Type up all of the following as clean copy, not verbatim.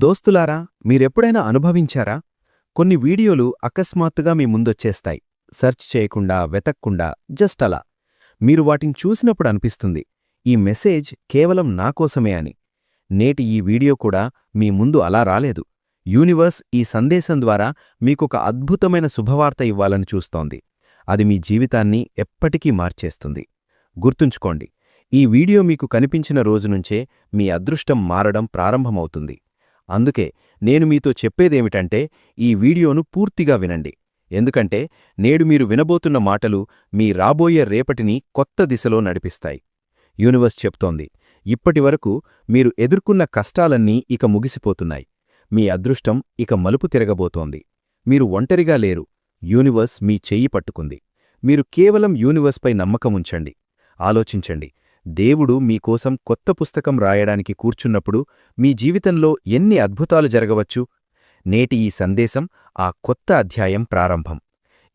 దోస్తులారా, మీరెప్పుడైనా అనుభవించారా? కొన్ని వీడియోలు అకస్మాత్తుగా మీ ముందొచ్చేస్తాయి. సెర్చ్ చేయకుండా, వెతక్కుండా, జస్ట్ అలా. మీరు వాటిని చూసినప్పుడు అనిపిస్తుంది, ఈ మెసేజ్ కేవలం నాకోసమే అని. నేటి ఈ వీడియో కూడా మీ ముందు అలా రాలేదు. యూనివర్స్ ఈ సందేశం ద్వారా మీకొక అద్భుతమైన శుభవార్త ఇవ్వాలని చూస్తోంది. అది మీ జీవితాన్ని ఎప్పటికీ మార్చేస్తుంది. గుర్తుంచుకోండి, ఈ వీడియో మీకు కనిపించిన రోజునుంచే మీ అదృష్టం మారడం ప్రారంభమవుతుంది. అందుకే నేను మీతో చెప్పేదేమిటంటే, ఈ వీడియోను పూర్తిగా వినండి. ఎందుకంటే నేడు మీరు వినబోతున్న మాటలు మీ రాబోయే రేపటిని కొత్త దిశలో నడిపిస్తాయి. యూనివర్స్ చెప్తోంది, ఇప్పటివరకు మీరు ఎదుర్కొన్న కష్టాలన్నీ ఇక ముగిసిపోతున్నాయి. మీ అదృష్టం ఇక మలుపు తిరగబోతోంది. మీరు ఒంటరిగా లేరు. యూనివర్స్ మీ చెయ్యి పట్టుకుంది. మీరు కేవలం యూనివర్స్పై నమ్మకముంచండి. ఆలోచించండి, దేవుడు మీకోసం కొత్త పుస్తకం రాయడానికి కూర్చున్నప్పుడు మీ జీవితంలో ఎన్ని అద్భుతాలు జరగవచ్చు. నేటి ఈ సందేశం ఆ కొత్త అధ్యాయం ప్రారంభం.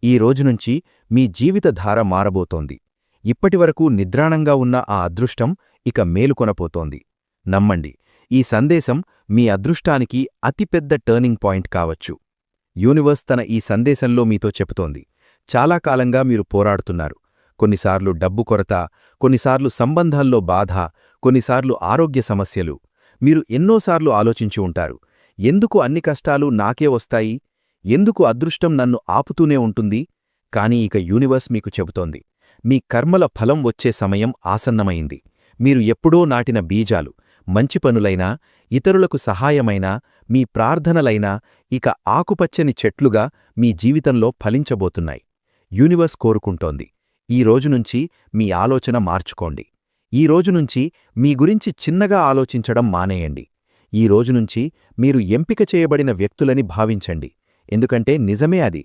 ఈ రోజునుంచి మీ జీవిత ధార మారబోతోంది. ఇప్పటివరకు నిద్రాణంగా ఉన్న ఆ అదృష్టం ఇక మేలుకొనపోతోంది. నమ్మండి, ఈ సందేశం మీ అదృష్టానికి అతిపెద్ద టర్నింగ్ పాయింట్ కావచ్చు. యూనివర్స్ తన ఈ సందేశంలో మీతో చెబుతోంది, చాలా కాలంగా మీరు పోరాడుతున్నారు. కొన్నిసార్లు డబ్బు కొరత, కొన్నిసార్లు సంబంధాల్లో బాధ, కొన్నిసార్లు ఆరోగ్య సమస్యలు. మీరు ఎన్నోసార్లు ఆలోచించి ఉంటారు, ఎందుకు అన్ని కష్టాలు నాకే వస్తాయి? ఎందుకు అదృష్టం నన్ను ఆపుతూనే ఉంటుంది? కాని ఇక యూనివర్స్ మీకు చెబుతోంది, మీ కర్మల ఫలం వచ్చే సమయం ఆసన్నమైంది. మీరు ఎప్పుడో నాటిన బీజాలు, మంచి పనులైనా, ఇతరులకు సహాయమైనా, మీ ప్రార్థనలైనా ఇక ఆకుపచ్చని చెట్లుగా మీ జీవితంలో ఫలించబోతున్నాయి. యూనివర్స్ కోరుకుంటోంది, ఈ రోజునుంచి మీ ఆలోచన మార్చుకోండి. ఈ రోజునుంచి మీ గురించి చిన్నగా ఆలోచించడం మానేయండి. ఈ రోజునుంచి మీరు ఎంపిక చేయబడిన వ్యక్తులని భావించండి. ఎందుకంటే నిజమే అది.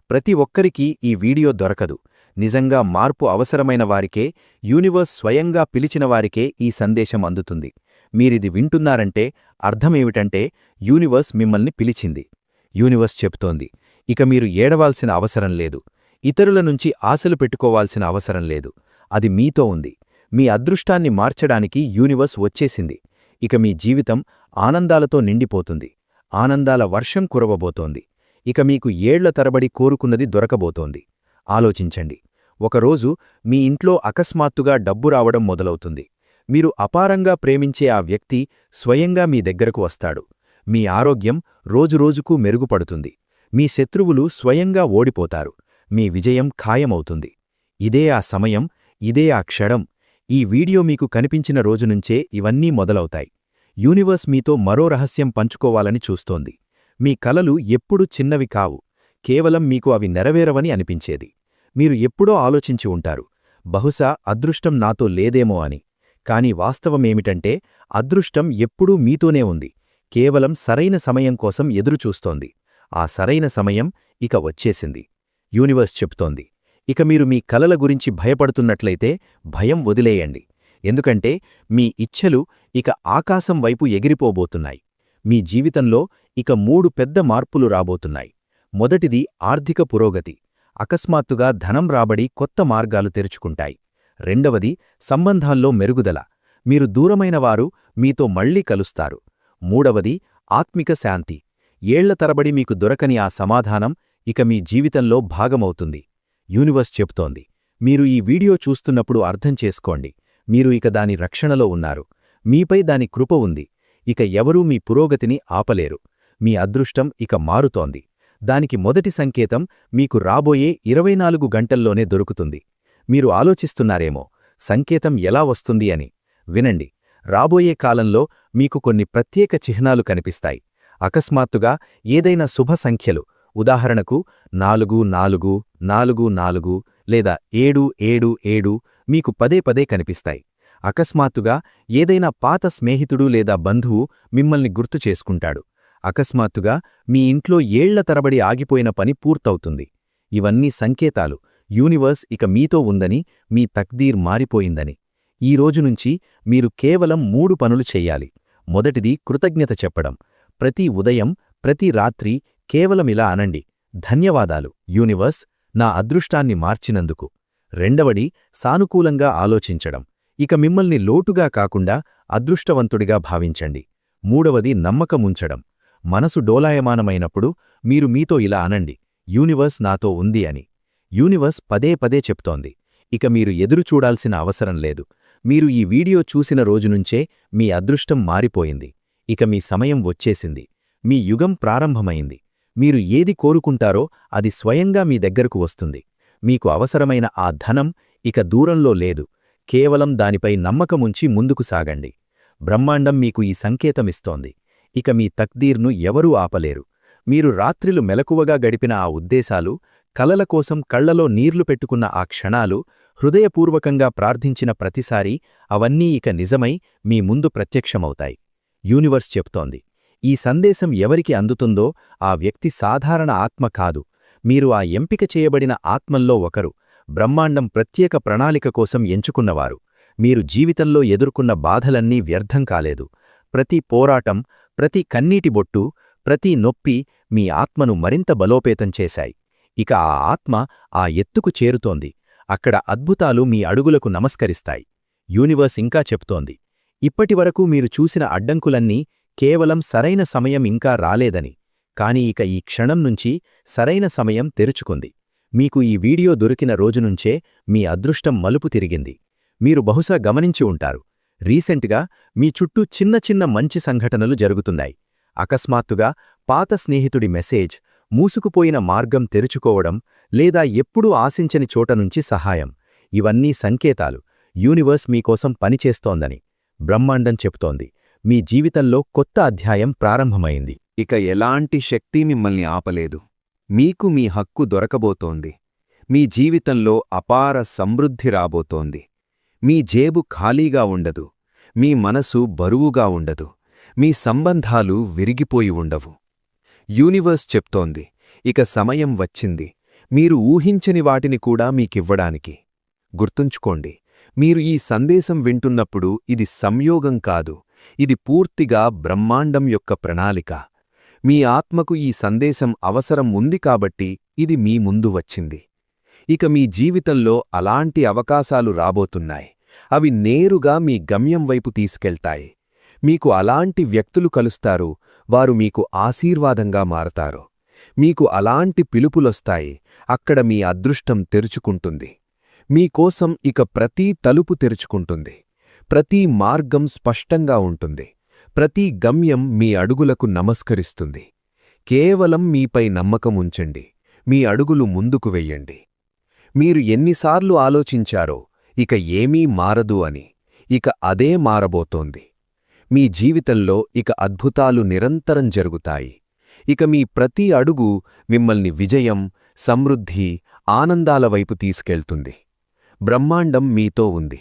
ప్రతి ఒక్కరికీ ఈ వీడియో దొరకదు. నిజంగా మార్పు అవసరమైన వారికే, యూనివర్స్ స్వయంగా పిలిచిన వారికే ఈ సందేశం అందుతుంది. మీరిది వింటున్నారంటే అర్థమేమిటంటే, యూనివర్స్ మిమ్మల్ని పిలిచింది. యూనివర్స్ చెప్తోంది, ఇక మీరు ఏడవాల్సిన అవసరం లేదు. ఇతరుల నుంచి ఆశలు పెట్టుకోవాల్సిన అవసరం లేదు. అది మీతో ఉంది. మీ అదృష్టాన్ని మార్చడానికి యూనివర్స్ వచ్చేసింది. ఇక మీ జీవితం ఆనందాలతో నిండిపోతుంది. ఆనందాల వర్షం కురవబోతోంది. ఇక మీకు ఏళ్ల తరబడి కోరుకున్నది దొరకబోతోంది. ఆలోచించండి, ఒకరోజు మీ ఇంట్లో అకస్మాత్తుగా డబ్బు రావడం మొదలవుతుంది. మీరు అపారంగా ప్రేమించే ఆ వ్యక్తి స్వయంగా మీ దగ్గరకు వస్తాడు. మీ ఆరోగ్యం రోజురోజుకూ మెరుగుపడుతుంది. మీ శత్రువులు స్వయంగా ఓడిపోతారు. మీ విజయం ఖాయమవుతుంది. ఇదే ఆ సమయం, ఇదే ఆ క్షణం. ఈ వీడియో మీకు కనిపించిన రోజునుంచే ఇవన్నీ మొదలవుతాయి. యూనివర్స్ మీతో మరో రహస్యం పంచుకోవాలని చూస్తోంది. మీ కలలు ఎప్పుడూ చిన్నవి కావు. కేవలం మీకు అవి నెరవేరవని అనిపించేది. మీరు ఎప్పుడో ఆలోచించి ఉంటారు, బహుశా అదృష్టం నాతో లేదేమో అని. కాని వాస్తవమేమిటంటే, అదృష్టం ఎప్పుడూ మీతోనే ఉంది. కేవలం సరైన సమయం కోసం ఎదురుచూస్తోంది. ఆ సరైన సమయం ఇక వచ్చేసింది. యూనివర్స్ చెప్తోంది, ఇక మీరు మీ కలల గురించి భయపడుతున్నట్లయితే భయం వదిలేయండి. ఎందుకంటే మీ ఇచ్ఛలు ఇక ఆకాశం వైపు ఎగిరిపోబోతున్నాయి. మీ జీవితంలో ఇక 3 పెద్ద మార్పులు రాబోతున్నాయి. మొదటిది ఆర్థిక పురోగతి. అకస్మాత్తుగా ధనం రాబడి కొత్త మార్గాలు తెరుచుకుంటాయి. రెండవది సంబంధాల్లో మెరుగుదల. మీరు దూరమైనవారు మీతో మళ్లీ కలుస్తారు. మూడవది ఆత్మిక శాంతి. ఏళ్ల తరబడి మీకు దొరకని ఆ సమాధానం ఇక మీ జీవితంలో భాగమవుతుంది. యూనివర్స్ చెప్తోంది, మీరు ఈ వీడియో చూస్తున్నప్పుడు అర్థం చేసుకోండి, మీరు ఇక దాని రక్షణలో ఉన్నారు. మీపై దాని కృప ఉంది. ఇక ఎవరూ మీ పురోగతిని ఆపలేరు. మీ అదృష్టం ఇక మారుతోంది. దానికి మొదటి సంకేతం మీకు రాబోయే 24 గంటల్లోనే దొరుకుతుంది. మీరు ఆలోచిస్తున్నారేమో, సంకేతం ఎలా వస్తుంది అని. వినండి, రాబోయే కాలంలో మీకు కొన్ని ప్రత్యేక చిహ్నాలు కనిపిస్తాయి. అకస్మాత్తుగా ఏదైనా శుభ సంఖ్యలు, ఉదాహరణకు 4444 లేదా 777 మీకు పదే పదే కనిపిస్తాయి. అకస్మాత్తుగా ఏదైనా పాత స్నేహితుడు లేదా బంధువు మిమ్మల్ని గుర్తు చేసుకుంటాడు. అకస్మాత్తుగా మీ ఇంట్లో ఏళ్ల తరబడి ఆగిపోయిన పని పూర్తవుతుంది. ఇవన్నీ సంకేతాలు, యూనివర్స్ ఇక మీతో ఉందని, మీ తక్దీర్ మారిపోయిందని. ఈ రోజునుంచి మీరు కేవలం 3 పనులు చెయ్యాలి. మొదటిది కృతజ్ఞత చెప్పడం. ప్రతి ఉదయం, ప్రతి రాత్రి కేవలం ఇలా అనండి, ధన్యవాదాలు యూనివర్స్, నా అదృష్టాన్ని మార్చినందుకు. రెండవది సానుకూలంగా ఆలోచించడం. ఇక మిమ్మల్ని లోటుగా కాకుండా అదృష్టవంతుడిగా భావించండి. మూడవది నమ్మకముంచడం. మనసు డోలాయమానమైనప్పుడు మీరు మీతో ఇలా అనండి, యూనివర్స్ నాతో ఉంది అని. యూనివర్స్ పదే పదే చెప్తోంది. ఇక మీరు ఎదురుచూడాల్సిన అవసరం లేదు. మీరు ఈ వీడియో చూసిన రోజునుంచే మీ అదృష్టం మారిపోయింది. ఇక మీ సమయం వచ్చేసింది. మీ యుగం ప్రారంభమైంది. మీరు ఏది కోరుకుంటారో అది స్వయంగా మీ దగ్గరకు వస్తుంది. మీకు అవసరమైన ఆ ధనం ఇక దూరంలో లేదు. కేవలం దానిపై నమ్మకముంచి ముందుకు సాగండి. బ్రహ్మాండం మీకు ఈ సంకేతమిస్తోంది. ఇక మీ తక్దీర్ను ఎవరూ ఆపలేరు. మీరు రాత్రిలు మెలకువగా గడిపిన ఆ ఉద్దేశాలు, కలల కోసం కళ్లలో నీర్లు పెట్టుకున్న ఆ క్షణాలు, హృదయపూర్వకంగా ప్రార్థించిన ప్రతిసారీ అవన్నీ ఇక నిజమై మీ ముందు ప్రత్యక్షమవుతాయి. యూనివర్స్ చెప్తోంది, ఈ సందేశం ఎవరికి అందుతుందో ఆ వ్యక్తి సాధారణ ఆత్మ కాదు. మీరు ఆ ఎంపిక చేయబడిన ఆత్మల్లో ఒకరు. బ్రహ్మాండం ప్రత్యేక ప్రణాళిక కోసం ఎంచుకున్నవారు. మీరు జీవితంలో ఎదుర్కొన్న బాధలన్నీ వ్యర్థం కాలేదు. ప్రతి పోరాటం, ప్రతి కన్నీటి బొట్టు, ప్రతి నొప్పి మీ ఆత్మను మరింత బలోపేతం చేశాయి. ఇక ఆ ఆత్మ ఆ ఎత్తుకు చేరుతోంది. అక్కడ అద్భుతాలు మీ అడుగులకు నమస్కరిస్తాయి. యూనివర్స్ ఇంకా చెప్తోంది, ఇప్పటివరకు మీరు చూసిన అడ్డంకులన్నీ కేవలం సరైన సమయం ఇంకా రాలేదని. కాని ఇక ఈ క్షణం నుంచి సరైన సమయం తెరుచుకుంది. మీకు ఈ వీడియో దొరికిన రోజునుంచే మీ అదృష్టం మలుపు తిరిగింది. మీరు బహుశా గమనించి ఉంటారు, రీసెంట్గా మీ చుట్టూ చిన్న చిన్న మంచి సంఘటనలు జరుగుతున్నాయి. అకస్మాత్తుగా పాత స్నేహితుడి మెసేజ్, మూసుకుపోయిన మార్గం తెరుచుకోవడం, లేదా ఎప్పుడూ ఆశించని చోటనుంచి సహాయం. ఇవన్నీ సంకేతాలు. యూనివర్స్ మీకోసం పనిచేస్తోందని. బ్రహ్మాండం చెప్తోంది, మీ జీవితంలో కొత్త అధ్యాయం ప్రారంభమైంది. ఇక ఎలాంటి శక్తి మిమ్మల్ని ఆపలేదు. మీకు మీ హక్కు దొరకబోతోంది. మీ జీవితంలో అపార సమృద్ధి రాబోతోంది. మీ జేబు ఖాళీగా ఉండదు. మీ మనసు బరువుగా ఉండదు. మీ సంబంధాలు విరిగిపోయి ఉండవు. యూనివర్స్ చెప్తోంది, ఇక సమయం వచ్చింది మీరు ఊహించని వాటిని కూడా మీకివ్వడానికి. గుర్తుంచుకోండి, మీరు ఈ సందేశం వింటున్నప్పుడు ఇది సంయోగం కాదు, ఇది పూర్తిగా బ్రహ్మాండం యొక్క ప్రణాళిక. మీ ఆత్మకు ఈ సందేశం అవసరం ఉంది కాబట్టి ఇది మీ ముందు వచ్చింది. ఇక మీ జీవితంలో అలాంటి అవకాశాలు రాబోతున్నాయి. అవి నేరుగా మీ గమ్యం వైపు తీసుకెళ్తాయి. మీకు అలాంటి వ్యక్తులు కలుస్తారు, వారు మీకు ఆశీర్వాదంగా మారతారు. మీకు అలాంటి పిలుపులొస్తాయి, అక్కడ మీ అదృష్టం తెరుచుకుంటుంది. మీకోసం ఇక ప్రతి తలుపు తెరుచుకుంటుంది. ప్రతి మార్గం స్పష్టంగా ఉంటుంది. ప్రతి గమ్యం మీ అడుగులకు నమస్కరిస్తుంది. కేవలం మీపై నమ్మకం ఉంచండి. మీ అడుగులు ముందుకు వెయ్యండి. మీరు ఎన్నిసార్లు ఆలోచించారో ఇక ఏమీ మారదు అని, ఇక అదే మారబోతోంది. మీ జీవితంలో ఇక అద్భుతాలు నిరంతరం జరుగుతాయి. ఇక మీ ప్రతి అడుగు మిమ్మల్ని విజయం, సమృద్ధి, ఆనందాల వైపు తీసుకెళ్తుంది. బ్రహ్మాండం మీతో ఉంది.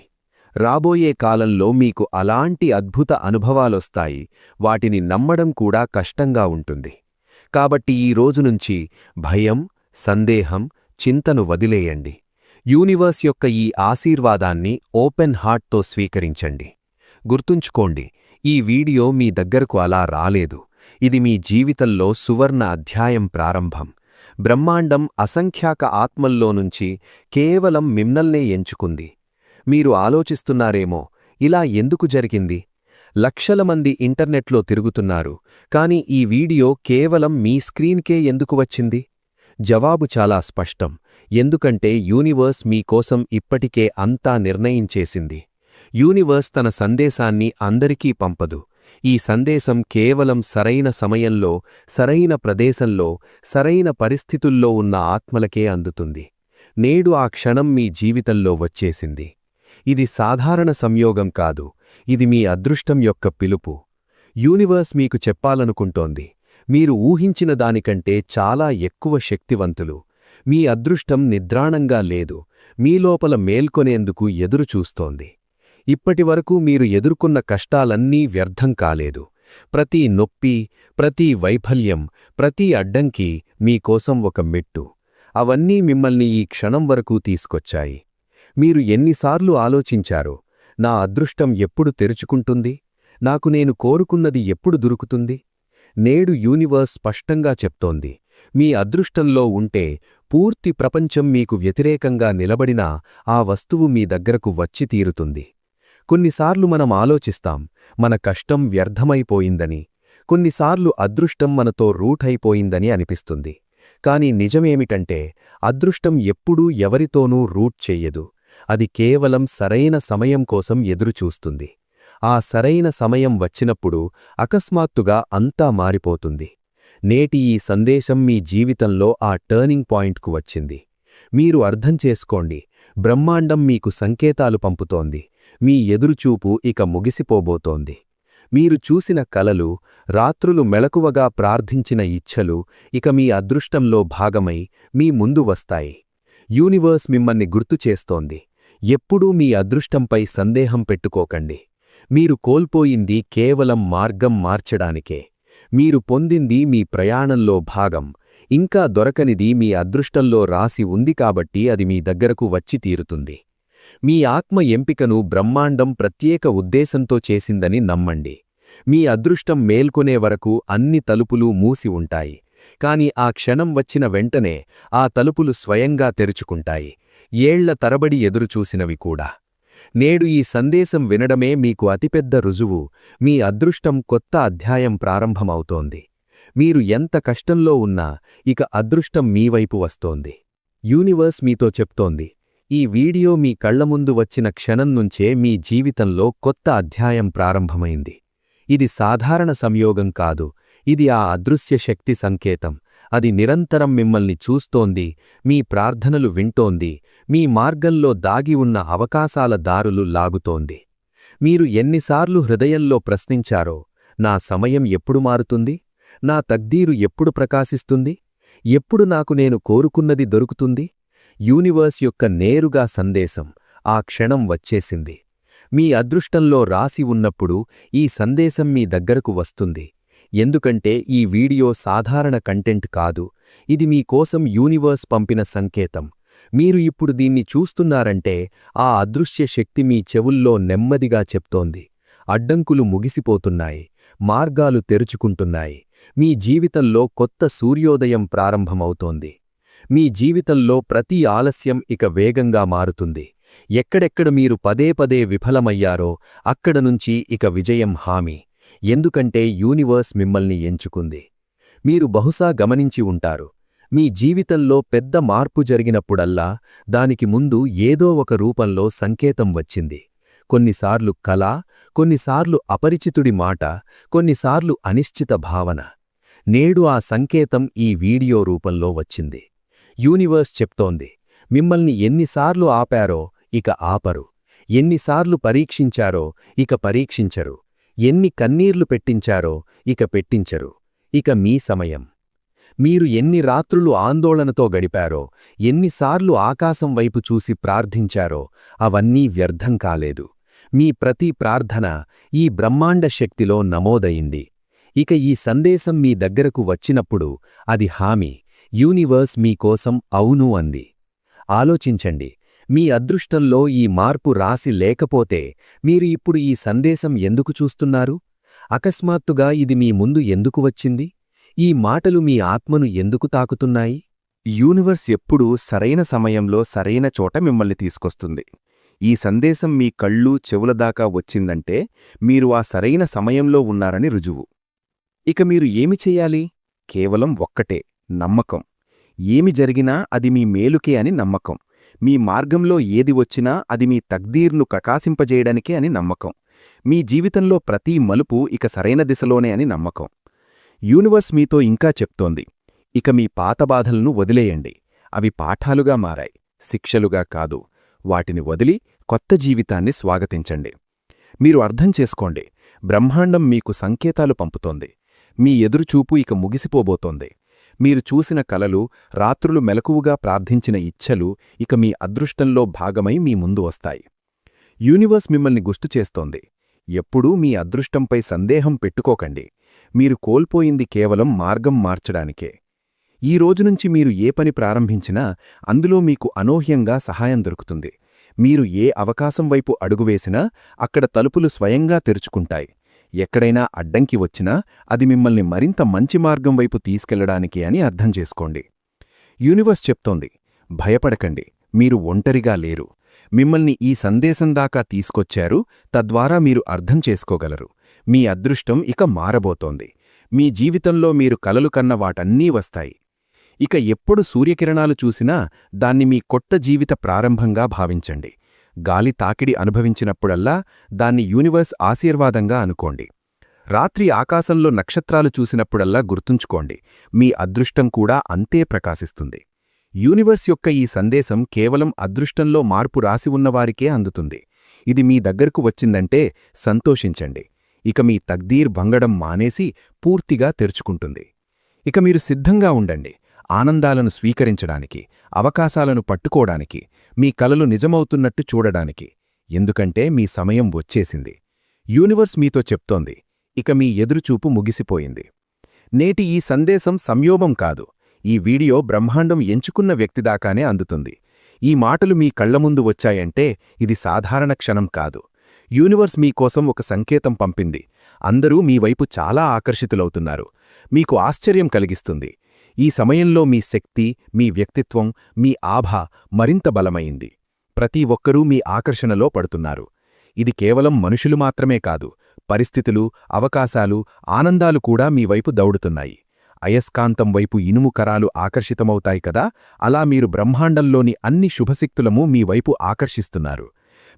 రాబోయే కాలంలో మీకు అలాంటి అద్భుత అనుభవాలొస్తాయి, వాటిని నమ్మడం కూడా కష్టంగా ఉంటుంది. కాబట్టి ఈ రోజునుంచి భయం, సందేహం, చింతను వదిలేయండి. యూనివర్స్ యొక్క ఈ ఆశీర్వాదాన్ని ఓపెన్ హార్ట్తో స్వీకరించండి. గుర్తుంచుకోండి, ఈ వీడియో మీ దగ్గరకు అలా రాలేదు. ఇది మీ జీవితంలో సువర్ణ అధ్యాయం ప్రారంభం. బ్రహ్మాండం అసంఖ్యాక ఆత్మల్లోనుంచి కేవలం మిమ్మల్నే ఎంచుకుంది. మీరు ఆలోచిస్తున్నారేమో, ఇలా ఎందుకు జరిగింది? లక్షల మంది ఇంటర్నెట్లో తిరుగుతున్నారు, కాని ఈ వీడియో కేవలం మీ స్క్రీన్కే ఎందుకు వచ్చింది? జవాబు చాలా స్పష్టం. ఎందుకంటే యూనివర్స్ మీకోసం ఇప్పటికే అంతా నిర్ణయించేసింది. యూనివర్స్ తన సందేశాన్ని అందరికీ పంపదు. ఈ సందేశం కేవలం సరైన సమయంలో, సరైన ప్రదేశంలో, సరైన పరిస్థితుల్లో ఉన్న ఆత్మలకే అందుతుంది. నేడు ఆ క్షణం మీ జీవితంలో వచ్చేసింది. ఇది సాధారణ సంయోగం కాదు, ఇది మీ అదృష్టం యొక్క పిలుపు. యూనివర్స్ మీకు చెప్పాలనుకుంటోంది, మీరు ఊహించిన దానికంటే చాలా ఎక్కువ శక్తివంతులు. మీ అదృష్టం నిద్రాణంగా లేదు, మీ లోపల మేల్కొనేందుకు ఎదురుచూస్తోంది. ఇప్పటివరకు మీరు ఎదుర్కొన్న కష్టాలన్నీ వ్యర్థం కాలేదు. ప్రతి నొప్పి, ప్రతి వైఫల్యం, ప్రతి అడ్డంకి మీకోసం ఒక మెట్టు. అవన్నీ మిమ్మల్ని ఈ క్షణం వరకు తీసుకొచ్చాయి. మీరు ఎన్నిసార్లు ఆలోచించారో, నా అదృష్టం ఎప్పుడు తెరుచుకుంటుంది? నాకు నేను కోరుకున్నది ఎప్పుడు దొరుకుతుంది? నేడు యూనివర్స్ స్పష్టంగా చెప్తోంది, మీ అదృష్టంలో ఉంటే పూర్తి ప్రపంచం మీకు వ్యతిరేకంగా నిలబడినా ఆ వస్తువు మీ దగ్గరకు వచ్చి తీరుతుంది. కొన్నిసార్లు మనం ఆలోచిస్తాం, మన కష్టం వ్యర్థమైపోయిందని, కొన్నిసార్లు అదృష్టం మనతో రూటైపోయిందని అనిపిస్తుంది. కాని నిజమేమిటంటే, అదృష్టం ఎప్పుడూ ఎవరితోనూ రూట్ చెయ్యదు. అది కేవలం సరైన సమయం కోసం ఎదురుచూస్తుంది. ఆ సరైన సమయం వచ్చినప్పుడు అకస్మాత్తుగా అంతా మారిపోతుంది. నేటి ఈ సందేశం మీ జీవితంలో ఆ టర్నింగ్ పాయింట్కు వచ్చింది. మీరు అర్థం చేసుకోండి, బ్రహ్మాండం మీకు సంకేతాలు పంపుతోంది. మీ ఎదురుచూపు ఇక ముగిసిపోబోతోంది. మీరు చూసిన కలలు, రాత్రులు మెలకువగా ప్రార్థించిన ఇచ్ఛలు ఇక మీ అదృష్టంలో భాగమై మీ ముందు వస్తాయి. యూనివర్స్ మిమ్మల్ని గుర్తుచేస్తోంది, ఎప్పుడూ మీ అదృష్టంపై సందేహం పెట్టుకోకండి. మీరు కోల్పోయింది కేవలం మార్గం మార్చడానికే. మీరు పొందింది మీ ప్రయాణంలో భాగం. ఇంకా దొరకనిది మీ అదృష్టంలో రాసి ఉంది కాబట్టి అది మీ దగ్గరకు వచ్చి తీరుతుంది. మీ ఆత్మ ఎంపికను బ్రహ్మాండం ప్రత్యేక ఉద్దేశంతో చేసిందని నమ్మండి. మీ అదృష్టం మేల్కొనే వరకు అన్ని తలుపులు మూసి ఉంటాయి. కాని ఆ క్షణం వచ్చిన వెంటనే ఆ తలుపులు స్వయంగా తెరుచుకుంటాయి, ఏళ్ల తరబడి ఎదురుచూసినవి కూడా. నేడు ఈ సందేశం వినడమే మీకు అతిపెద్ద రుజువు. మీ అదృష్టం కొత్త అధ్యాయం ప్రారంభమవుతోంది. మీరు ఎంత కష్టంలో ఉన్నా ఇక అదృష్టం మీవైపు వస్తోంది. యూనివర్స్ మీతో చెప్తోంది, ఈ వీడియో మీ కళ్లముందు వచ్చిన క్షణం నుంచే మీ జీవితంలో కొత్త అధ్యాయం ప్రారంభమైంది. ఇది సాధారణ సంయోగం కాదు, ఇది ఆ అదృశ్య శక్తి సంకేతం. అది నిరంతరం మిమ్మల్ని చూస్తోంది, మీ ప్రార్థనలు వింటోంది, మీ మార్గంలో దాగి ఉన్న అవకాశాల దారులు లాగుతోంది. మీరు ఎన్నిసార్లు హృదయంలో ప్రశ్నించారో, నా సమయం ఎప్పుడు మారుతుంది? నా తక్దీరు ఎప్పుడు ప్రకాశిస్తుంది? ఎప్పుడు నాకు నేను కోరుకున్నది దొరుకుతుంది? యూనివర్స్ యొక్క నేరుగా సందేశం ఆ క్షణం వచ్చేసింది. మీ అదృష్టంలో రాసి ఉన్నప్పుడు ఈ సందేశం మీ దగ్గరకు వస్తుంది. ఎందుకంటే ఈ వీడియో సాధారణ కంటెంట్ కాదు, ఇది మీకోసం యూనివర్స్ పంపిన సంకేతం. మీరు ఇప్పుడు దీన్ని చూస్తున్నారంటే ఆ అదృశ్య శక్తి మీ చెవుల్లో నెమ్మదిగా చెప్తోంది, అడ్డంకులు ముగిసిపోతున్నాయి, మార్గాలు తెరుచుకుంటున్నాయి. మీ జీవితంలో కొత్త సూర్యోదయం ప్రారంభమవుతోంది. మీ జీవితంలో ప్రతి ఆలస్యం ఇక వేగంగా మారుతుంది. ఎక్కడెక్కడ మీరు పదే పదే విఫలమయ్యారో అక్కడ నుంచి ఇక విజయం హామీ. ఎందుకంటే యూనివర్స్ మిమ్మల్ని ఎంచుకుంది. మీరు బహుశా గమనించి ఉంటారు, మీ జీవితంలో పెద్ద మార్పు జరిగినప్పుడల్లా దానికి ముందు ఏదో ఒక రూపంలో సంకేతం వచ్చింది. కొన్నిసార్లు కల, కొన్నిసార్లు అపరిచితుడి మాట, కొన్నిసార్లు అనిశ్చిత భావన. నేడు ఆ సంకేతం ఈ వీడియో రూపంలో వచ్చింది. యూనివర్స్ చెప్తోంది, మిమ్మల్ని ఎన్నిసార్లు ఆపారో ఇక ఆపరు, ఎన్నిసార్లు పరీక్షించారో ఇక పరీక్షించరు, ఎన్ని కన్నీర్లు పెట్టించారో ఇక పెట్టించరు. ఇక మీ సమయం. మీరు ఎన్ని రాత్రులు ఆందోళనతో గడిపారో, ఎన్నిసార్లు ఆకాశం వైపు చూసి ప్రార్థించారో అవన్నీ వ్యర్థం కాలేదు. మీ ప్రతి ప్రార్థన ఈ బ్రహ్మాండ శక్తిలో నమోదయింది. ఇక ఈ సందేశం మీ దగ్గరకు వచ్చినప్పుడు అది హామీ. యూనివర్స్ మీకోసం అవును అంది. ఆలోచించండి, మీ అదృష్టంలో ఈ మార్పు రాసి లేకపోతే మీరు ఇప్పుడు ఈ సందేశం ఎందుకు చూస్తున్నారు? అకస్మాత్తుగా ఇది మీ ముందు ఎందుకు వచ్చింది? ఈ మాటలు మీ ఆత్మను ఎందుకు తాకుతున్నాయి? యూనివర్స్ ఎప్పుడూ సరైన సమయంలో సరైన చోట మిమ్మల్ని తీసుకొస్తుంది. ఈ సందేశం మీ కళ్ళు, చెవుల దాకా వచ్చిందంటే మీరు ఆ సరైన సమయంలో ఉన్నారని రుజువు. ఇక మీరు ఏమి చెయ్యాలి? కేవలం ఒక్కటే, నమ్మకం. ఏమి జరిగినా అది మీ మేలుకే అని నమ్మకం. మీ మార్గంలో ఏది వచ్చినా అది మీ తక్దీర్ను ప్రకాశింపజేయడానికే అని నమ్మకం. మీ జీవితంలో ప్రతి మలుపు ఇక సరైన దిశలోనే అని నమ్మకం. యూనివర్స్ మీతో ఇంకా చెప్తోంది, ఇక మీ పాత బాధలను వదిలేయండి. అవి పాఠాలుగా మారాయి, శిక్షలుగా కాదు. వాటిని వదిలి కొత్త జీవితాన్ని స్వాగతించండి. మీరు అర్థం చేసుకోండి, బ్రహ్మాండం మీకు సంకేతాలు పంపుతోంది. మీ ఎదురుచూపు ఇక ముగిసిపోబోతోంది. మీరు చూసిన కలలు, రాత్రులు మెలకువగా ప్రార్థించిన ఇచ్ఛలు ఇక మీ అదృష్టంలో భాగమై మీ ముందు వస్తాయి. యూనివర్స్ మిమ్మల్ని గుర్తుచేస్తోంది, ఎప్పుడూ మీ అదృష్టంపై సందేహం పెట్టుకోకండి. మీరు కోల్పోయింది కేవలం మార్గం మార్చడానికే. ఈ రోజునుంచి మీరు ఏ పని ప్రారంభించినా అందులో మీకు అనూహ్యంగా సహాయం దొరుకుతుంది. మీరు ఏ అవకాశం వైపు అడుగువేసినా అక్కడ తలుపులు స్వయంగా తెరుచుకుంటాయి. ఎక్కడైనా అడ్డంకి వచ్చినా అది మిమ్మల్ని మరింత మంచి మార్గం వైపు తీసుకెళ్లడానికి అని అర్థం చేసుకోండి. యూనివర్స్ చెప్తోంది, భయపడకండి, మీరు ఒంటరిగా లేరు. మిమ్మల్ని ఈ సందేశం దాకా తీసుకొచ్చారు, తద్వారా మీరు అర్థం చేసుకోగలరు. మీ అదృష్టం ఇక మారబోతోంది. మీ జీవితంలో మీరు కలలు కన్న వాటన్నీ వస్తాయి. ఇక ఎప్పుడు సూర్యకిరణాలు చూసినా దాన్ని మీ కొత్త జీవిత ప్రారంభంగా భావించండి. గాలి తాకిడి అనుభవించినప్పుడల్లా దాన్ని యూనివర్స్ ఆశీర్వాదంగా అనుకోండి. రాత్రి ఆకాశంలో నక్షత్రాలు చూసినప్పుడల్లా గుర్తుంచుకోండి, మీ అదృష్టం కూడా అంతే ప్రకాశిస్తుంది. యూనివర్స్ యొక్క ఈ సందేశం కేవలం అదృష్టంలో మార్పు రాసి ఉన్నవారికే అందుతుంది. ఇది మీ దగ్గరకు వచ్చిందంటే సంతోషించండి. ఇక మీ తక్దీర్ భంగడం మానేసి పూర్తిగా తెరుచుకుంటుంది. ఇక మీరు సిద్ధంగా ఉండండి, ఆనందాలను స్వీకరించడానికి, అవకాశాలను పట్టుకోవడానికి, మీ కలలు నిజమవుతున్నట్టు చూడడానికి. ఎందుకంటే మీ సమయం వచ్చేసింది. యూనివర్స్ మీతో చెప్తోంది, ఇక మీ ఎదురుచూపు ముగిసిపోయింది. నేటి ఈ సందేశం సంయోగం కాదు. ఈ వీడియో బ్రహ్మాండం ఎంచుకున్న వ్యక్తిదాకానే అందుతుంది. ఈ మాటలు మీ కళ్లముందు వచ్చాయంటే ఇది సాధారణ క్షణం కాదు. యూనివర్స్ మీకోసం ఒక సంకేతం పంపింది. అందరూ మీ వైపు చాలా ఆకర్షితులవుతున్నారు. మీకు ఆశ్చర్యం కలిగిస్తుంది. ఈ సమయంలో మీ శక్తి, మీ వ్యక్తిత్వం, మీ ఆభ మరింత బలమైంది. ప్రతి ఒక్కరూ మీ ఆకర్షణలో పడుతున్నారు. ఇది కేవలం మనుషులు మాత్రమే కాదు, పరిస్థితులు, అవకాశాలు, ఆనందాలు కూడా మీ వైపు దౌడుతున్నాయి. అయస్కాంతం వైపు ఇనుము కరాలు ఆకర్షితమవుతాయి కదా, అలా మీరు బ్రహ్మాండంలోని అన్ని శుభశక్తులము మీ వైపు ఆకర్షిస్తున్నారు.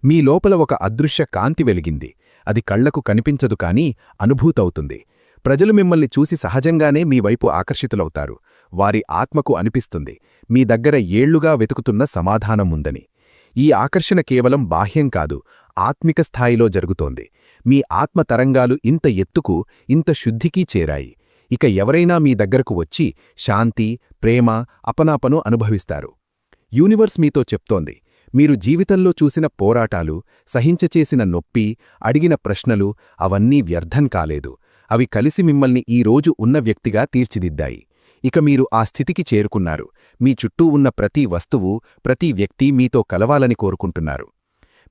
మీ లోపల ఒక అదృశ్య కాంతి వెలిగింది. అది కళ్లకు కనిపించదు కానీ అనుభూతవుతుంది. ప్రజలు మిమ్మల్ని చూసి సహజంగానే మీ వైపు ఆకర్షితులవుతారు. వారి ఆత్మకు అనిపిస్తుంది, మీ దగ్గర ఏళ్లుగా వెతుకుతున్న సమాధానం ఉందని. ఈ ఆకర్షణ కేవలం బాహ్యం కాదు, ఆత్మిక స్థాయిలో జరుగుతోంది. మీ ఆత్మ తరంగాలు ఇంత ఎత్తుకు, ఇంత శుద్ధికీ చేరాయి. ఇక ఎవరైనా మీ దగ్గరకు వచ్చి శాంతి, ప్రేమ, అపనాపను అనుభవిస్తారు. యూనివర్స్ మీతో చెప్తోంది, మీరు జీవితంలో చూసిన పోరాటాలు, సహించచేసిన నొప్పి, అడిగిన ప్రశ్నలు అవన్నీ వ్యర్థం కాలేదు. అవి కలిసి మిమ్మల్ని ఈ రోజు ఉన్న వ్యక్తిగా తీర్చిదిద్దాయి. ఇక మీరు ఆ స్థితికి చేరుకున్నారు. మీ చుట్టూ ఉన్న ప్రతి వస్తువు, ప్రతి వ్యక్తి మీతో కలవాలని కోరుకుంటున్నారు.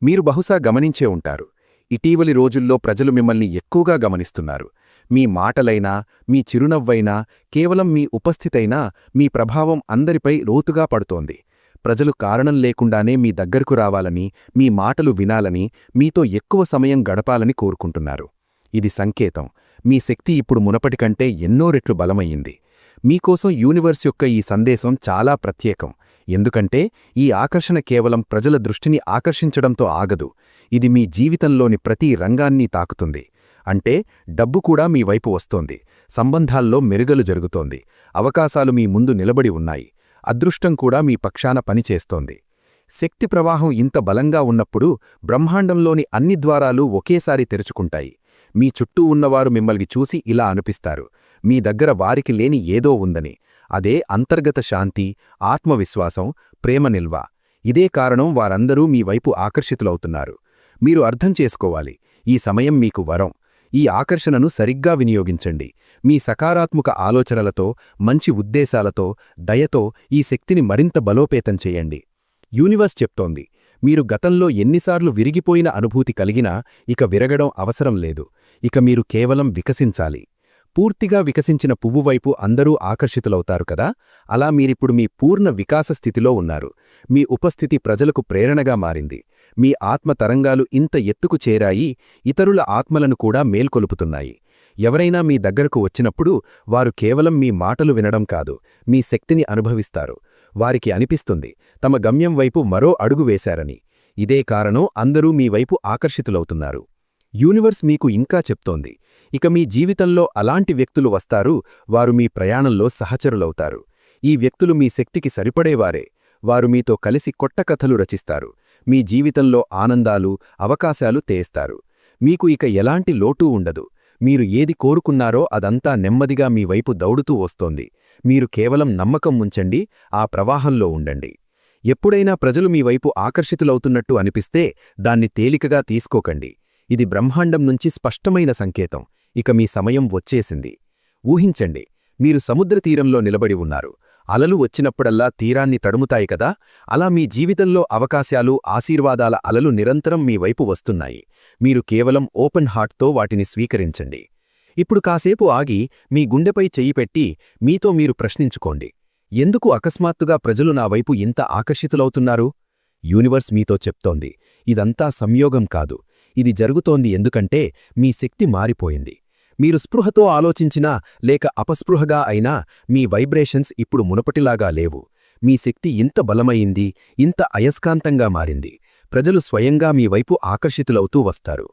మీరు బహుశా గమనించే ఉంటారు, ఇటీవలి రోజుల్లో ప్రజలు మిమ్మల్ని ఎక్కువగా గమనిస్తున్నారు. మీ మాటలైనా, మీ చిరునవ్వైనా, కేవలం మీ ఉపస్థితైనా మీ ప్రభావం అందరిపై లోతుగా పడుతోంది. ప్రజలు కారణం లేకుండానే మీ దగ్గరకు రావాలని, మీ మాటలు వినాలని, మీతో ఎక్కువ సమయం గడపాలని కోరుకుంటున్నారు. ఇది సంకేతం, మీ శక్తి ఇప్పుడు మునపటికంటే ఎన్నో రెట్లు బలమయ్యింది. మీకోసం యూనివర్స్ యొక్క ఈ సందేశం చాలా ప్రత్యేకం. ఎందుకంటే ఈ ఆకర్షణ కేవలం ప్రజల దృష్టిని ఆకర్షించడంతో ఆగదు. ఇది మీ జీవితంలోని ప్రతి రంగాన్ని తాకుతుంది. అంటే డబ్బు కూడా మీ వైపు వస్తోంది, సంబంధాల్లో మెరుగలు జరుగుతోంది, అవకాశాలు మీ ముందు నిలబడి ఉన్నాయి, అదృష్టం కూడా మీ పక్షాన పనిచేస్తోంది. శక్తి ప్రవాహం ఇంత బలంగా ఉన్నప్పుడు బ్రహ్మాండంలోని అన్ని ద్వారాలు ఒకేసారి తెరుచుకుంటాయి. మీ చుట్టూ ఉన్నవారు మిమ్మల్ని చూసి ఇలా అనిపిస్తారు, మీ దగ్గర వారికి లేని ఏదో ఉందని. అదే అంతర్గత శాంతి, ఆత్మవిశ్వాసం, ప్రేమ నిల్వ. ఇదే కారణం వారందరూ మీ వైపు ఆకర్షితులవుతున్నారు. మీరు అర్థం చేసుకోవాలి, ఈ సమయం మీకు వరం. ఈ ఆకర్షణను సరిగ్గా వినియోగించండి. మీ సకారాత్మక ఆలోచనలతో, మంచి ఉద్దేశాలతో, దయతో ఈ శక్తిని మరింత బలోపేతం చేయండి. యూనివర్స్ చెప్తోంది, మీరు గతంలో ఎన్నిసార్లు విరిగిపోయిన అనుభూతి కలిగినా ఇక విరగడం అవసరం లేదు. ఇక మీరు కేవలం వికసించాలి. పూర్తిగా వికసించిన పువ్వు వైపు అందరూ ఆకర్షితులవుతారు కదా, అలా మీరిప్పుడు మీ పూర్ణ వికాస స్థితిలో ఉన్నారు. మీ ఉపస్థితి ప్రజలకు ప్రేరణగా మారింది. మీ ఆత్మ తరంగాలు ఇంత ఎత్తుకు చేరాయి, ఇతరుల ఆత్మలను కూడా మేల్కొలుపుతున్నాయి. ఎవరైనా మీ దగ్గరకు వచ్చినప్పుడు వారు కేవలం మీ మాటలు వినడం కాదు, మీ శక్తిని అనుభవిస్తారు. వారికి అనిపిస్తుంది, తమ గమ్యం వైపు మరో అడుగు వేశారని. ఇదే కారణం అందరూ మీ వైపు ఆకర్షితులవుతున్నారు. యూనివర్స్ మీకు ఇంకా చెప్తోంది, ఇక మీ జీవితంలో అలాంటి వ్యక్తులు వస్తారు, వారు మీ ప్రయాణంలో సహచరులవుతారు. ఈ వ్యక్తులు మీ శక్తికి సరిపడేవారే. వారు మీతో కలిసి కొత్త కథలు రచిస్తారు. మీ జీవితంలో ఆనందాలు, అవకాశాలు తెస్తారు. మీకు ఇక ఎలాంటి లోటూ ఉండదు. మీరు ఏది కోరుకున్నారో అదంతా నెమ్మదిగా మీ వైపు దౌడుతూ వస్తోంది. మీరు కేవలం నమ్మకం ఉంచండి, ఆ ప్రవాహంలో ఉండండి. ఎప్పుడైనా ప్రజలు మీ వైపు ఆకర్షితులవుతున్నట్టు అనిపిస్తే దాన్ని తేలికగా తీసుకోకండి. ఇది బ్రహ్మాండం నుంచి స్పష్టమైన సంకేతం. ఇక మీ సమయం వచ్చేసింది. ఊహించండి, మీరు సముద్ర తీరంలో నిలబడి ఉన్నారు. అలలు వచ్చినప్పుడల్లా తీరాన్ని తడుముతాయి కదా, అలా మీ జీవితంలో అవకాశాలు, ఆశీర్వాదాల అలలు నిరంతరం మీ వైపు వస్తున్నాయి. మీరు కేవలం ఓపెన్ హార్ట్తో వాటిని స్వీకరించండి. ఇప్పుడు కాసేపు ఆగి మీ గుండెపై చెయ్యి పెట్టి మీతో మీరు ప్రశ్నించుకోండి, ఎందుకు అకస్మాత్తుగా ప్రజలు నా వైపు ఇంత ఆకర్షితులవుతున్నారు? యూనివర్స్ మీతో చెప్తోంది, ఇదంతా సంయోగం కాదు, ఇది జరుగుతోంది ఎందుకంటే మీ శక్తి మారిపోయింది. మీరు స్పృహతో ఆలోచించినా లేక అపస్పృహగా అయినా మీ వైబ్రేషన్స్ ఇప్పుడు మునపటిలాగా లేవు. మీ శక్తి ఇంత బలమైంది, ఇంత అయస్కాంతంగా మారింది. ప్రజలు స్వయంగా మీ వైపు ఆకర్షితులవుతూ వస్తారు.